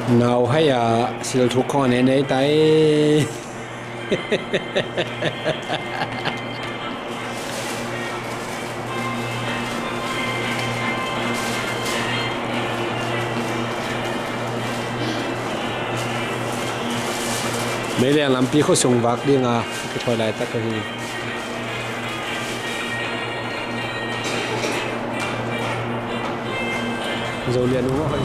nào hay siêu thuộc con này này tay mấy đèn làm pi khó sùng vạc đi ngà cái thôi lại tắt cái gì rồi liền đúng không rồi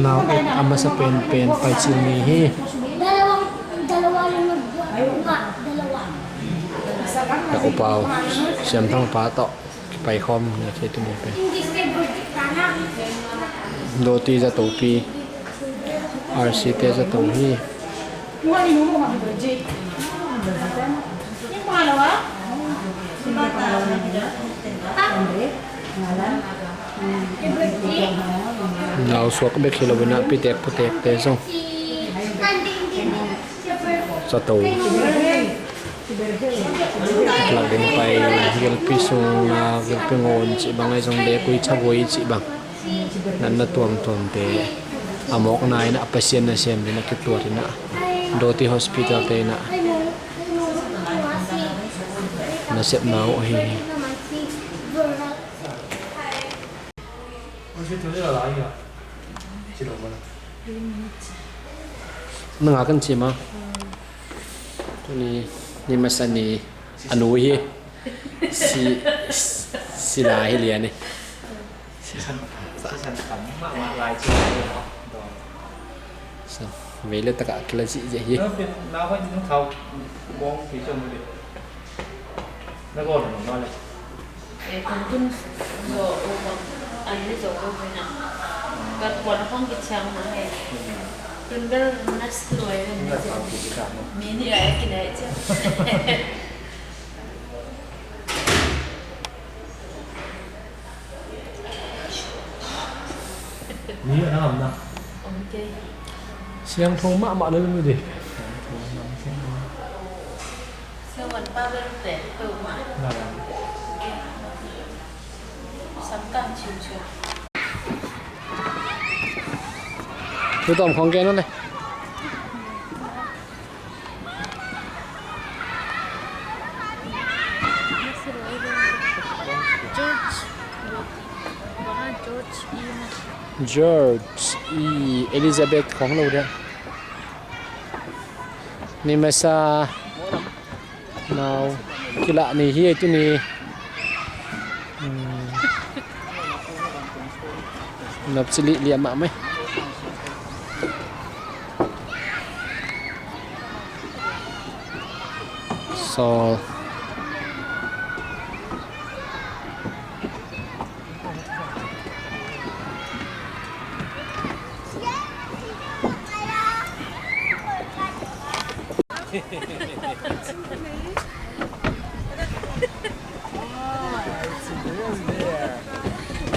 now it ama sa pen pa chini dalawa ka upaw siyam thang pa to pai khom ne che tu ni pe doti za to pi rc te za to hi nào suốt cái bếp khilo bên nãy pitek te xong cho tàu là đến bay gel pisung gel pengon chị bằng ai trong để quý cha vui chị bằng nên là tuồng te amok này na pasien na xem đến cái tuột na doti hospital te na xếp máu hi nang akan cima ni masani anu hi si la hi lian ni về lên tất cả cái là gì vậy nó có những thau bông phía trong đi nó gọi là nó này còn kun rồi anh ấy rồi cái nào cái quần phong cái trang mà này kun cái nó sửa rồi mini lại cái này chứ ní nó hầm nào ok siang thong mak mak lên đi sao mình ba bên để từ mà sắm càng chiều chiều tôi tóm không cái nó này George Elizabethของเราเนี่ยนี่มาซา nào kila ni hi tu ni nap cili liam mak mai so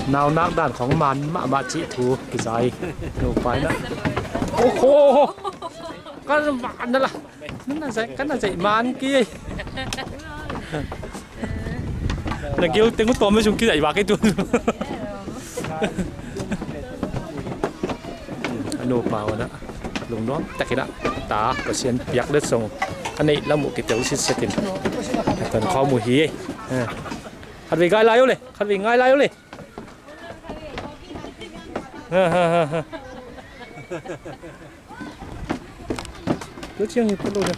nào nát đànของมันมาจิถูกี่ใจดูไปนะโอ้โหก็มันนั่นล่ะนั่นน่ะใส่กันน่ะใส่มันกี้นักเกี่ยวเต็งก็ตัวไม่ชุ่มกี่ใส่บากี่ตัวอันนู้นเปล่านะลุงน้องแต่กี่นะตาก็เชียนเปียกเลือดส่งอันนี้แล้วหมูกี่เตี๋ยวชิ้นเสร็จตินตอนข้อหมูฮีขัดวิ่งง่ายไล่เลยขัดวิ่งง่ายไล่เลยcứ chiêng như thế luôn rồi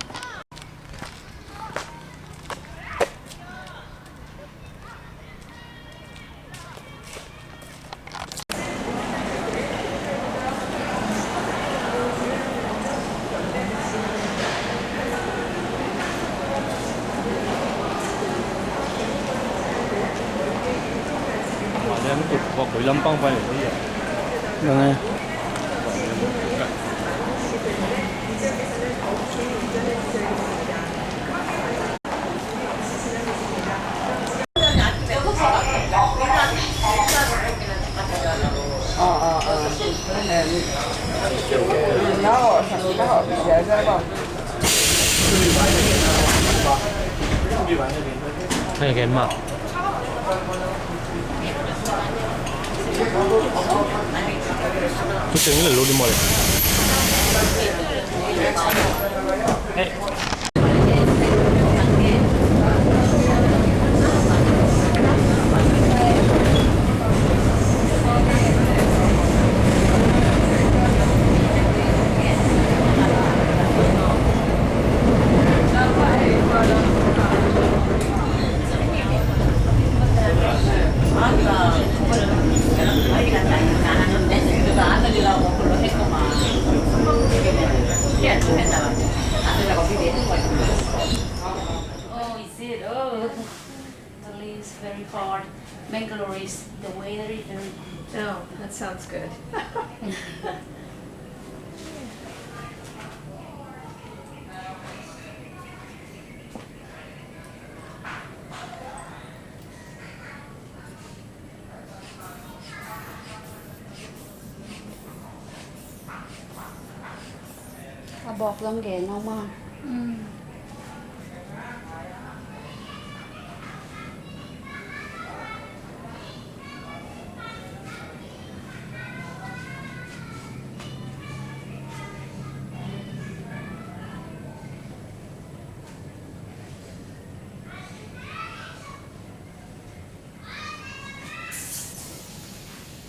có quỷ lâm băng phải rồi đấy. hay cái mặt tôi tưởng là luôn đi mồi đấy. Oh, is it? Oh, Delhi is very hard. Bangalore is the weather is very. Oh, that sounds good. Bọt lông ghé nó mà.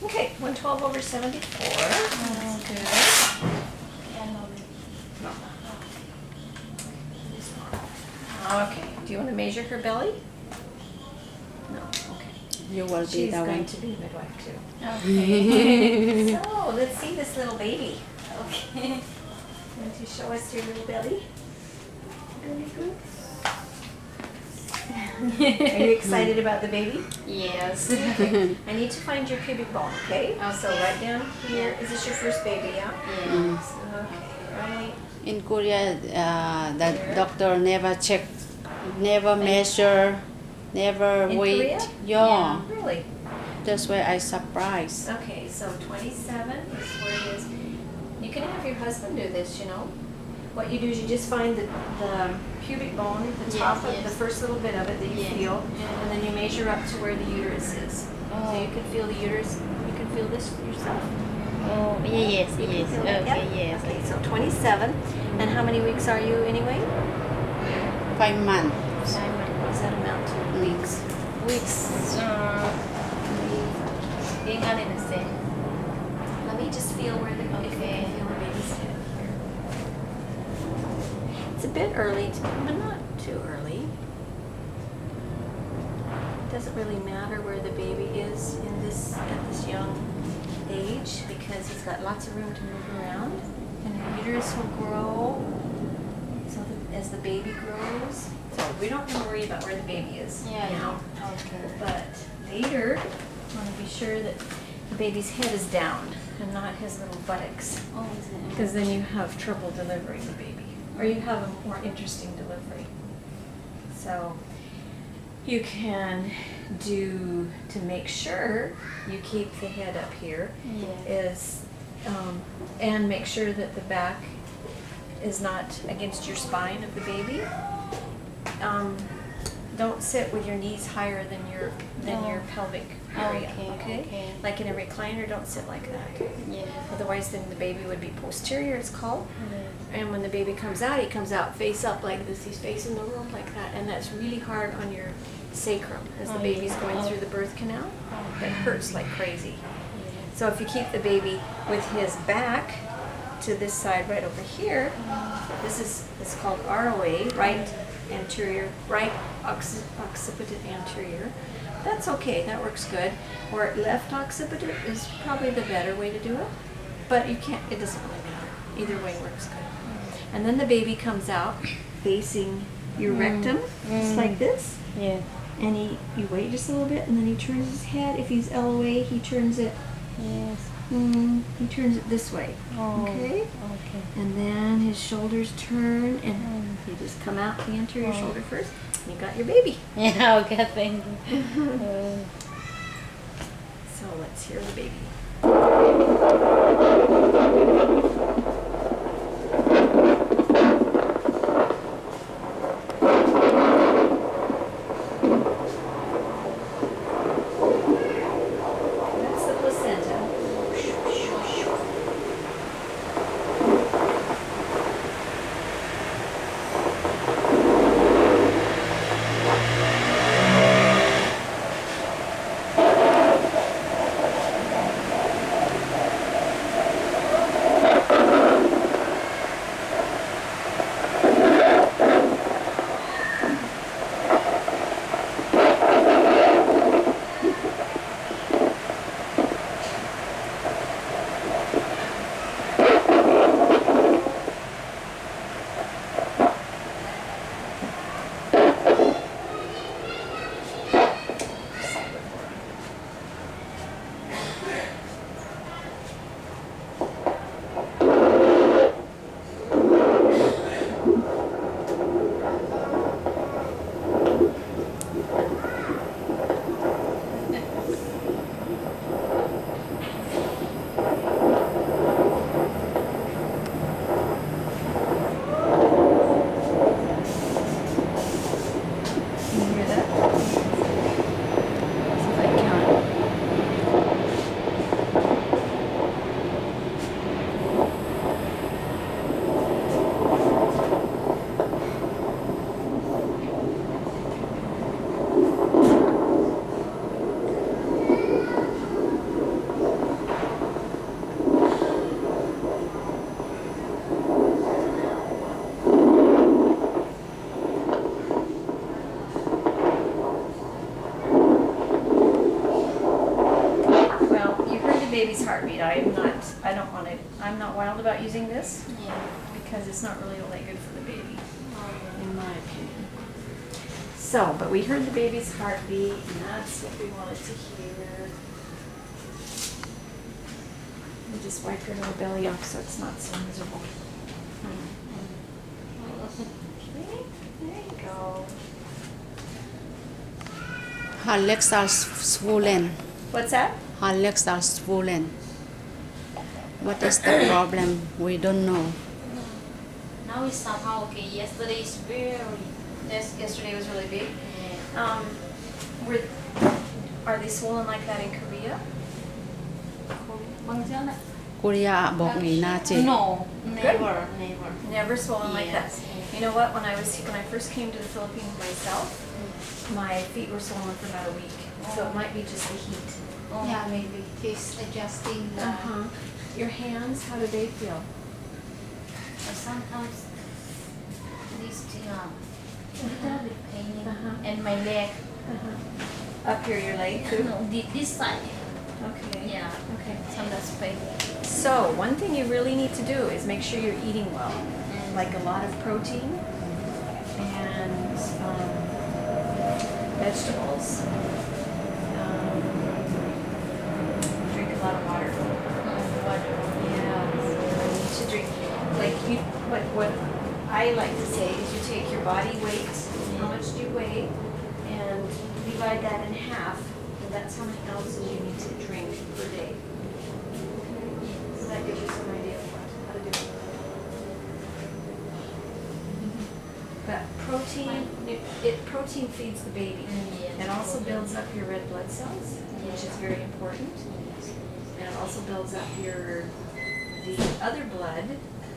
Okay, 112/74. That's good. Okay, do you want to measure her belly? No, okay. You will be She's the going one. to be midwife too. Okay. So, let's see this little baby. Okay. Want to show us your little belly? Really good. Are you excited about the baby? Yes. Okay. I need to find your pubic bone, okay? So right down here. Is this your first baby, yeah? Yes. Okay, right. In Korea, the doctor never check, never measure, never In weight. Korea? Yeah. Really? That's why I surprised. Okay, so 27 is where it is. You can have your husband do this, you know. What you do is you just find the pubic bone, the top of yes. the first little bit of it that you Yeah. feel, and then you measure up to where the uterus is. So you can feel the uterus, you can feel this yourself. Oh, yes, You can yes. feel that? Okay, Yep. yes. Okay, so 27. And how many weeks are you anyway? 5 months. What does that amount to? Weeks. Weeks. Being innocent. Let me just feel where the if you Okay. can feel the baby's head here. It's a bit early, but not too early. It doesn't really matter where the baby is in this at this young age because he's got lots of room to move around, and the uterus will grow. So as the baby grows, so we don't have to worry about where the baby is now. Okay. But later, I want to be sure that the baby's head is down and not his little buttocks, Oh, is it? because then you have trouble delivering the baby, or you have a more interesting delivery. So you can do, to make sure you keep the head up here, Yeah. is and make sure that the back is not against your spine of the baby. Don't sit with your knees higher than your pelvic area. Okay. Like in a recliner, don't sit like that. Yeah. Otherwise, then the baby would be posterior. It's called. And when the baby comes out, he comes out face up like this. He's facing the world like that, and that's really hard on your sacrum as the Oh, baby's yeah. going through the birth canal. It hurts like crazy. So if you keep the baby with his back to this side right over here, this is it's called ROA, right anterior, right occipital anterior. That's okay, that works good. Or left occipital is probably the better way to do it, but you can't. It doesn't really matter. Either way works good. And then the baby comes out facing your rectum, just like this. Yeah. And you wait just a little bit, and then he turns his head. If he's LOA, he turns it. Yes. He turns it this way. Oh. Okay. Okay. And then his shoulders turn, and you just come out the anterior shoulder first. You got your baby. Yeah. Okay. Thank you. So let's hear the baby. heartbeat. I'm not wild about using this Yeah. because it's not really all that good for the baby, in my opinion. So, but we heard the baby's heartbeat, and that's what we wanted to hear. We just wiped her little belly off so it's not so miserable. Okay, there you go. Her legs are swollen. What's that? Her legs are swollen. What is the problem? We don't know. Now it's somehow okay. Yesterday is Yesterday was really big. Were, are they swollen like that in Korea? Bang Jian ạ. Korea บอกงี้นะเจ No, never. Never swollen like that. Yes. You know what? When I first came to the Philippines myself, my feet were swollen for about a week. So it might be just the heat. Yeah, maybe he's adjusting the. Your hands, how do they feel? But sometimes this thing a little bit paining. And my leg. Up here, your leg too? No, this side. Okay. Yeah. Okay. Sometimes pain. So, one thing you really need to do is make sure you're eating well. Like a lot of protein and vegetables. Drink a lot of water. Yeah, you need to drink. Like what I like to say is you take your body weight, how much do you weigh, and divide that in half, and that's how many ounces you need to drink per day. So that gives you some idea of how to do it. But protein, protein feeds the baby. Yeah. It also builds up your red blood cells, which is very important. And it also builds up the other blood.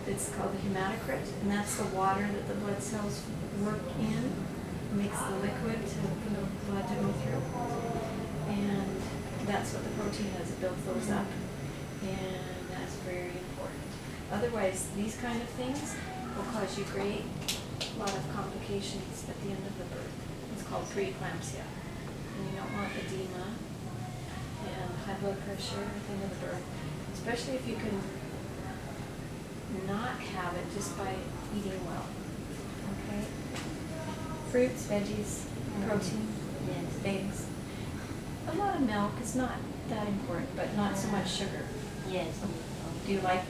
It's called the hematocrit, and that's the water that the blood cells work in. It makes the liquid for the blood to go through. And that's what the protein does. It builds those up. And that's very important. Otherwise, these kind of things will cause you a lot of complications at the end of the birth. It's called preeclampsia. And you don't want edema and high blood pressure at the end of the birth, especially if you can not have it just by eating well. Okay? Fruits, veggies, protein, eggs. A lot of milk is not that important, but not so much sugar. Yes. Do you like